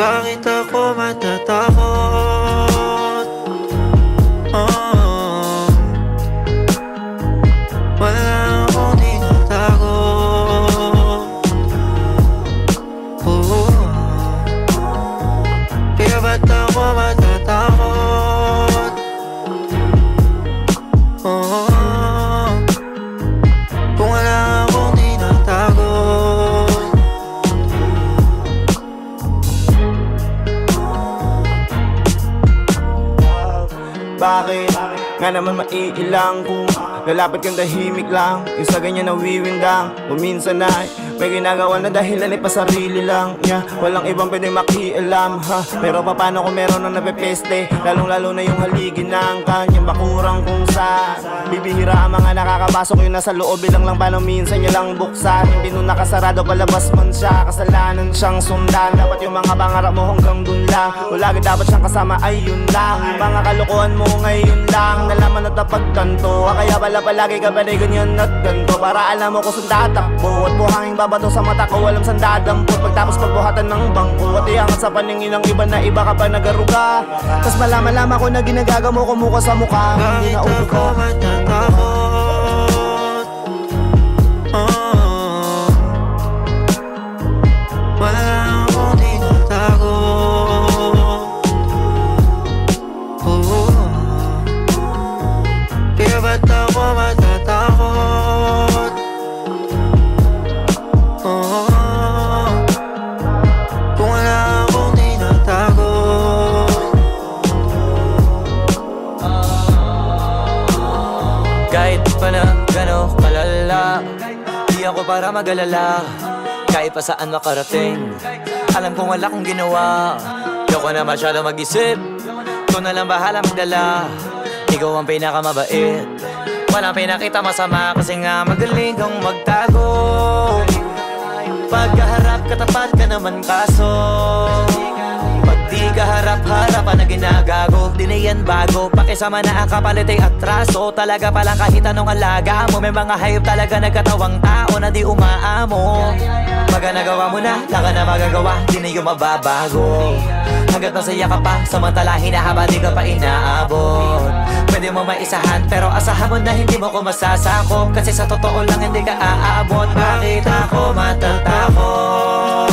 Bakit ako matatakot? Oh, wala akong tinatago. Oh, kaya ba't ako matatakot? Oh, kung wala akong tinatago. Bakit? Nga naman maiilang kung lalapit kang tahimik lang. Yung sa ganyan nawiwindang o minsan ay may ginagawa na dahilan ay pasarili lang niya. Walang ibang pwede makialam ha. Pero paano kung meron na napepeste? Lalong lalo na yung haligi ng kanyang bakurang kung sa bibihira ang mga nakakapasok. Yung nasa loob bilang lang paano minsan niya lang buksan. Hindi nun nakasarado palabas man siya. Kasalanan siyang sundan. Dapat yung mga pangarap mo hanggang dun lang. O lagi dapat siyang kasama ay yun lang. Yung mga kalokohan mo ngayon lang nalaman at napagtanto. Kaya pala palagi ka ba na ganyan at ganto. Para alam mo kung saan tatakbo. At buhanging babato sa mata ko walang saan dadampot. Pagtapos pagbuhatan ng bangko at iangat sa paningin ng iba na iba ka pa nagaruga. Tas malaman ko na ginagaga mo kumuha sa mukha. Hindi na ulo Bakit ako matatakot? Oh, wala akong tinatago. Oh, kaya ba't ako matatakot? Oh, kung wala akong tinatago. Kahit pa na gano'ng kalala, di ako para mag-alala. Kahit pa saan makarating, alam kong wala kong ginawa. Ayoko na masyado mag-isip, ikaw na lang bahala magdala. Ikaw ang pinakamabait, walang pinakita masama. Kasi nga magaling kang magtago. Pagkaharap katapat ka naman kaso pag di ka harap-harapan na ginagago, di na yan bago. Pakisama na ang kapalit ay atraso. Talaga palang kahit anong alaga mo, may mga hayop talaga nagkatawang tao na di umaamo. Pagka nagawa mo na, lang ka na magagawa, di na yung mababago. Hanggat masaya ka pa, samantala hinahaba di ka pa inaabot. Pwede mo maisahan, pero asahan mo na hindi mo ko masasakop. Kasi sa totoo lang hindi ka aabot. Bakit ako matatakot?